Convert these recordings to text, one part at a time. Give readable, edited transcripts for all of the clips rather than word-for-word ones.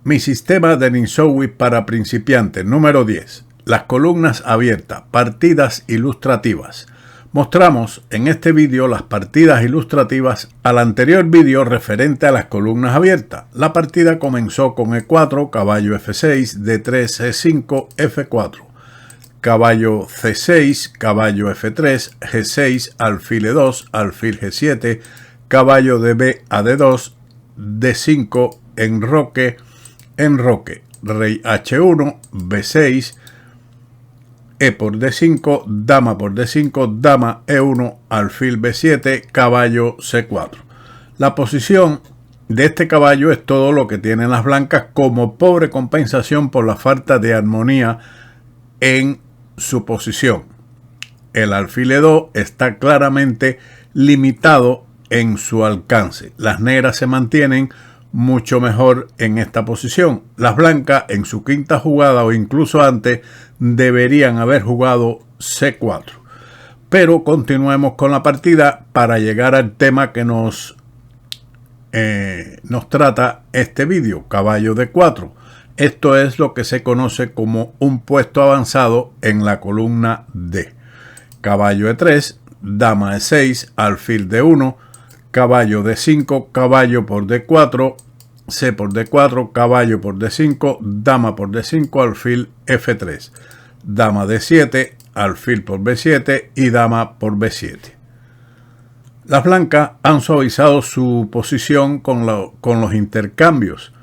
Mi sistema de Ninsowi para principiantes número 10. Las columnas abiertas, partidas ilustrativas. Mostramos en este vídeo las partidas ilustrativas al anterior vídeo referente a las columnas abiertas. La partida comenzó con E4, caballo F6, D3, E5, F4, caballo C6, caballo F3, G6, alfil E2, alfil G7, caballo de B a D2, D5, enroque, enroque, rey H1, B6, E por D5, dama por D5, dama E1, alfil B7, caballo C4. La posición de este caballo es todo lo que tienen las blancas como pobre compensación por la falta de armonía en su posición. El alfil E2 está claramente limitado en su alcance. Las negras se mantienen mucho mejor en esta posición. Las blancas en su quinta jugada o incluso antes deberían haber jugado C4. Pero continuemos con la partida para llegar al tema que nos trata este vídeo, caballo D4. Esto es lo que se conoce como un puesto avanzado en la columna D. Caballo E3, dama E6, alfil D1, caballo D5, caballo por D4, C por D4, caballo por D5, dama por D5, alfil F3, dama D7, alfil por B7 y dama por B7. Las blancas han suavizado su posición con los intercambios,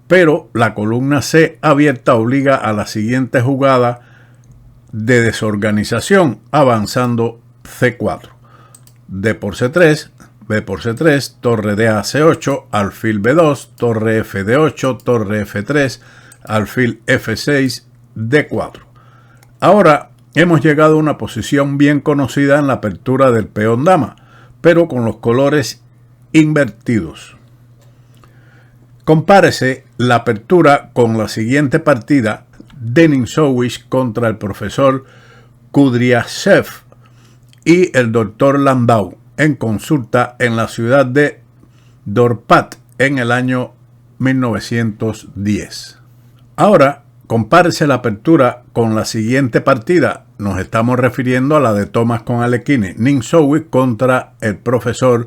pero la columna C abierta obliga a la siguiente jugada de desorganización, avanzando C4, D por C3, B por C3, torre D a C8, alfil B2, torre F D8, torre F3, alfil F6, D4. Ahora hemos llegado a una posición bien conocida en la apertura del peón dama, pero con los colores invertidos. Compárese la apertura con la siguiente partida de Ninsowi contra el profesor Kudryashev y el doctor Landau en consulta en la ciudad de Dorpat en el año 1910. Ahora, compárese la apertura con la siguiente partida. Nos estamos refiriendo a la de Thomas con Alekhine, Ninsowi contra el profesor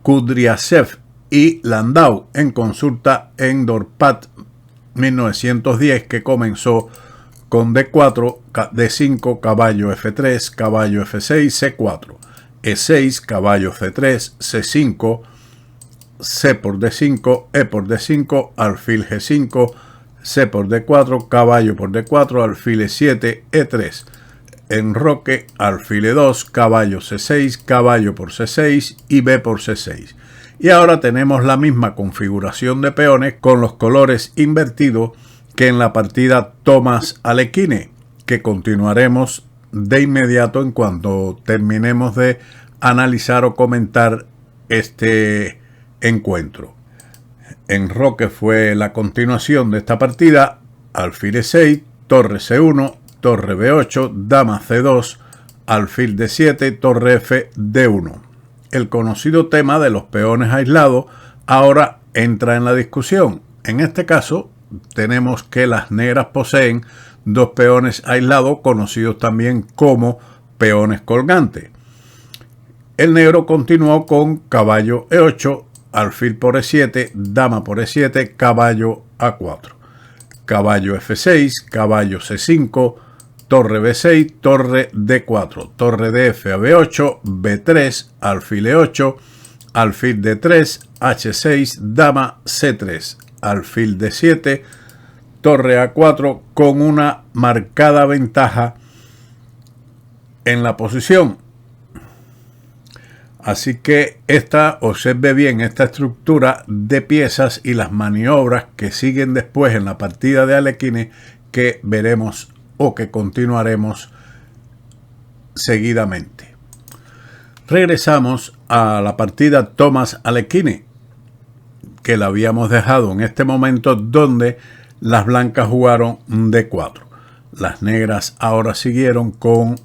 Kudryashev y Landau en consulta en Dorpat 1910, que comenzó con D4, D5, caballo F3, caballo F6, C4. E6, caballo C3, C5, C por D5, E por D5, alfil G5, C por D4, caballo por D4, alfil E7, E3, enroque, alfil E2, caballo C6, caballo por C6 y B por C6. Y ahora tenemos la misma configuración de peones con los colores invertidos que en la partida Thomas Alekhine, que continuaremos de inmediato en cuanto terminemos de analizar o comentar este encuentro. Enroque fue la continuación de esta partida, alfil E6, torre C1, torre B8, dama C2, alfil D7, torre F D1. El conocido tema de los peones aislados ahora entra en la discusión. En este caso tenemos que las negras poseen dos peones aislados conocidos también como peones colgantes. El negro continuó con caballo E8, alfil por E7, dama por E7, caballo A4, caballo F6, caballo C5, torre B6, torre D4, torre DF a B8, B3, alfil E8, alfil D3, H6, dama C3, alfil D7, torre A4 con una marcada ventaja en la posición. Así que observe bien esta estructura de piezas y las maniobras que siguen después en la partida de Alekhine, que veremos o que continuaremos seguidamente. Regresamos a la partida Thomas Alekhine, que la habíamos dejado en este momento, donde las blancas jugaron D4. Las negras ahora siguieron con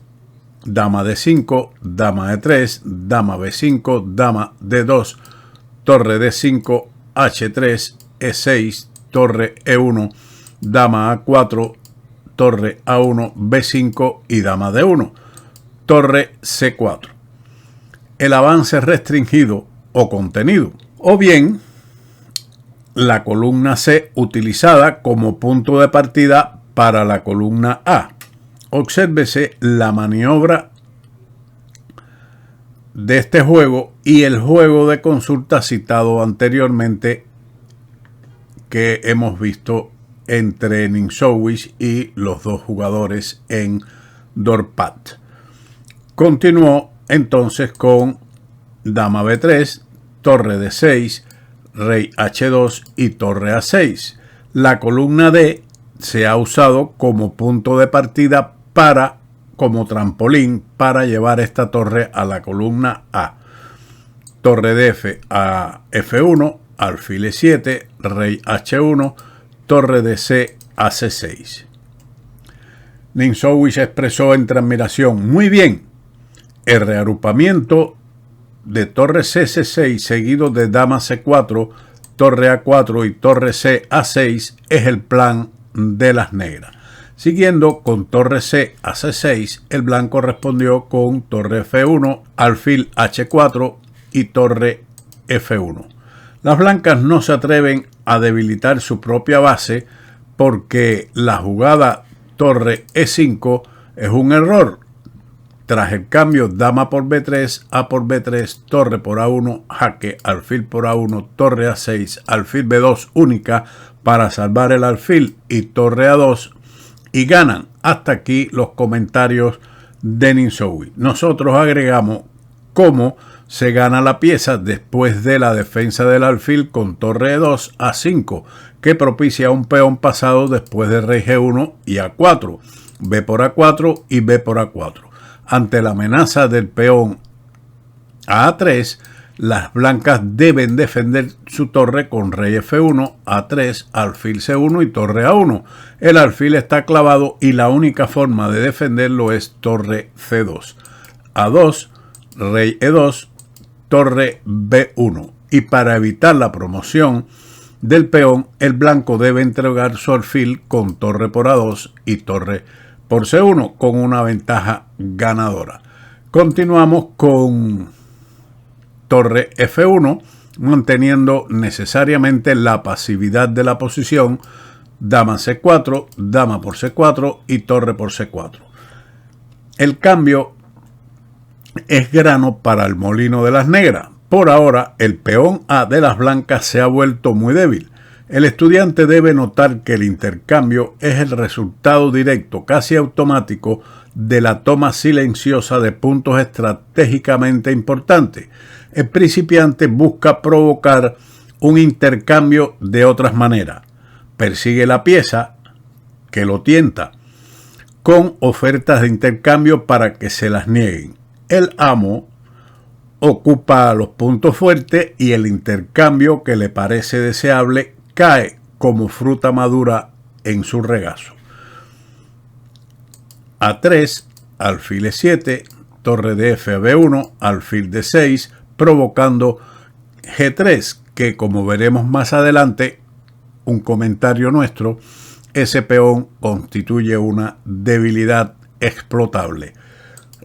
dama D5, dama E3, dama B5, dama D2, torre D5, H3, E6, torre E1, dama A4, torre A1, B5 y dama D1, torre C4. El avance restringido o contenido, o bien la columna C utilizada como punto de partida para la columna A. Obsérvese la maniobra de este juego y el juego de consulta citado anteriormente que hemos visto entre Ninsowish y los dos jugadores en Dorpat. Continuó entonces con dama B3, torre D6, rey H2 y torre A6. La columna D se ha usado como punto de partida como trampolín para llevar esta torre a la columna A. Torre de F a F1, alfil E7, rey H1, torre de C a C6. Ninsowish expresó entre admiración: muy bien, el reagrupamiento de torre C6 seguido de dama C4, torre A4 y torre C A6 es el plan de las negras. Siguiendo con torre C a C6, el blanco respondió con torre F1, alfil H4 y torre F1. Las blancas no se atreven a debilitar su propia base porque la jugada torre E5 es un error. Tras el cambio dama por B3, A por B3, torre por A1, jaque, alfil por A1, torre A6, alfil B2 única para salvar el alfil y torre A2, y ganan. Hasta aquí los comentarios de Ninsowish. Nosotros agregamos cómo se gana la pieza después de la defensa del alfil con torre E2 a 5, que propicia un peón pasado después de rey G1 y A4, B por A4 y B por A4. Ante la amenaza del peón a A3, las blancas deben defender su torre con rey F1, A3, alfil C1 y torre A1. El alfil está clavado y la única forma de defenderlo es torre C2. A2, rey E2, torre B1. Y para evitar la promoción del peón, el blanco debe entregar su alfil con torre por A2 y torre por C1 con una ventaja ganadora. Continuamos con torre F1, manteniendo necesariamente la pasividad de la posición, dama C4, dama por C4 y torre por C4. El cambio es grano para el molino de las negras. Por ahora, el peón A de las blancas se ha vuelto muy débil. El estudiante debe notar que el intercambio es el resultado directo, casi automático, de la toma silenciosa de puntos estratégicamente importantes. El principiante busca provocar un intercambio de otras maneras. Persigue la pieza que lo tienta con ofertas de intercambio para que se las nieguen. El amo ocupa los puntos fuertes y el intercambio que le parece deseable cae como fruta madura en su regazo. A3, alfil E7, torre de F a B1, alfil D6, provocando G3, que como veremos más adelante, un comentario nuestro, ese peón constituye una debilidad explotable.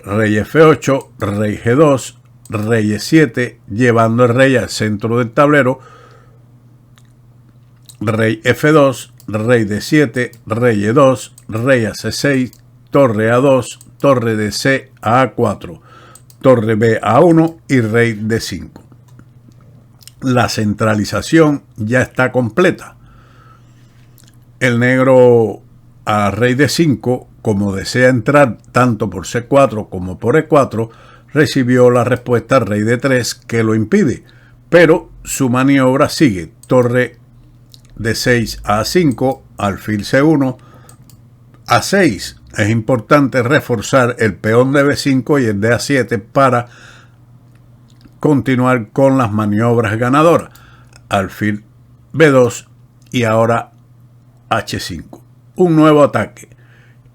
Rey F8, rey G2, rey E7, llevando el rey al centro del tablero, rey F2, rey D7, rey E2, rey a C6, torre A2, torre de C a A4, torre B a A1 y rey D5. La centralización ya está completa. El negro a rey D5, como desea entrar tanto por C4 como por E4, recibió la respuesta rey D3 que lo impide, pero su maniobra sigue. Torre D6 a A5, alfil C1, A6. Es importante reforzar el peón de B5 y el de A7 para continuar con las maniobras ganadoras. Alfil B2 y ahora H5. Un nuevo ataque.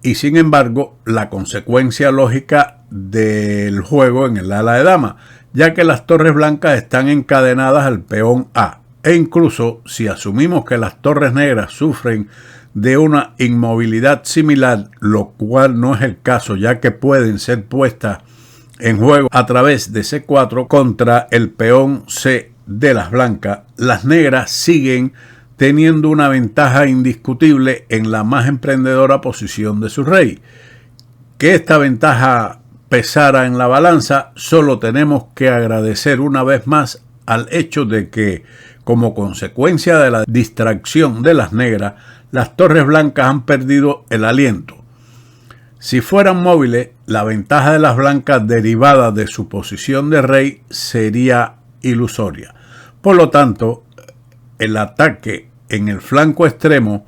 Y sin embargo, la consecuencia lógica del juego en el ala de dama, ya que las torres blancas están encadenadas al peón A. E incluso si asumimos que las torres negras sufren de una inmovilidad similar, lo cual no es el caso ya que pueden ser puestas en juego a través de C4 contra el peón C de las blancas, las negras siguen teniendo una ventaja indiscutible en la más emprendedora posición de su rey. Que esta ventaja pesara en la balanza, solo tenemos que agradecer una vez más al hecho de que, como consecuencia de la distracción de las negras, las torres blancas han perdido el aliento. Si fueran móviles, la ventaja de las blancas derivada de su posición de rey sería ilusoria. Por lo tanto, el ataque en el flanco extremo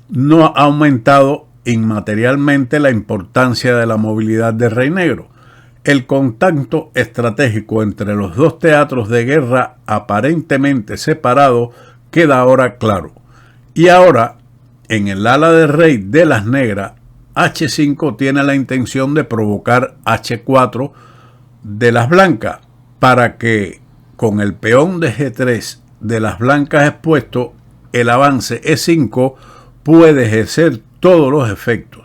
no ha aumentado inmaterialmente la importancia de la movilidad del rey negro. El contacto estratégico entre los dos teatros de guerra aparentemente separados queda ahora claro. Y ahora, en el ala del rey de las negras, H5 tiene la intención de provocar H4 de las blancas para que con el peón de G3 de las blancas expuesto, el avance E5 puede ejercer todos los efectos.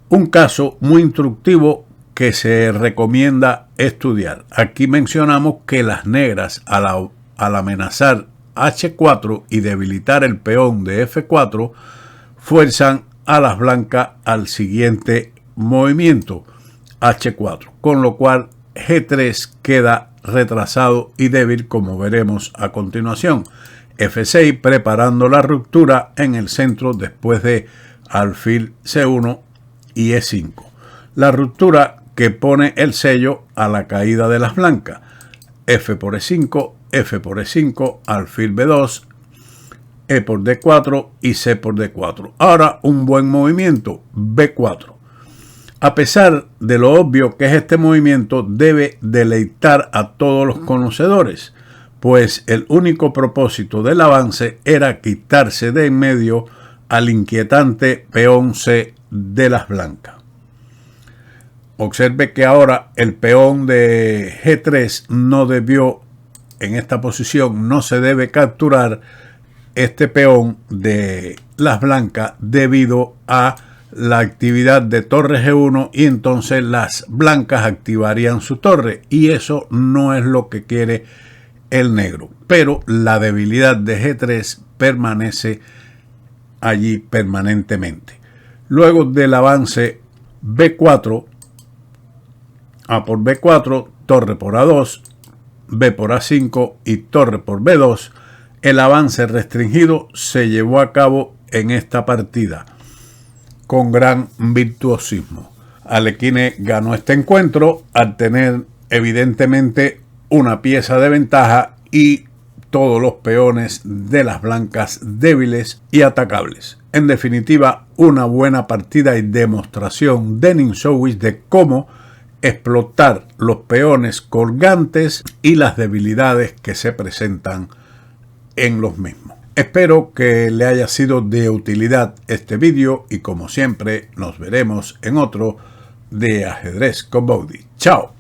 Un caso muy instructivo que se recomienda estudiar. Aquí mencionamos que las negras al amenazar H4 y debilitar el peón de F4 fuerzan a las blancas al siguiente movimiento H4, con lo cual G3 queda retrasado y débil, como veremos a continuación. F6 preparando la ruptura en el centro después de alfil C1 y E5. La ruptura que pone el sello a la caída de las blancas. F por E5, F por E5, alfil B2, E por D4 y C por D4. Ahora un buen movimiento, B4. A pesar de lo obvio que es este movimiento, debe deleitar a todos los conocedores, pues el único propósito del avance era quitarse de en medio al inquietante peón C de las blancas. Observe que ahora el peón de G3 no debió, en esta posición, no se debe capturar este peón de las blancas debido a la actividad de torre G1 y entonces las blancas activarían su torre y eso no es lo que quiere el negro. Pero la debilidad de G3 permanece allí permanentemente. Luego del avance B4, A por B4, torre por A2, B por A5 y torre por B2, el avance restringido se llevó a cabo en esta partida con gran virtuosismo. Alekhine ganó este encuentro al tener evidentemente una pieza de ventaja y todos los peones de las blancas débiles y atacables. En definitiva, una buena partida y demostración de Ninsowic de cómo explotar los peones colgantes y las debilidades que se presentan en los mismos. Espero que le haya sido de utilidad este vídeo y como siempre nos veremos en otro de Ajedrez con Bowdy. ¡Chao!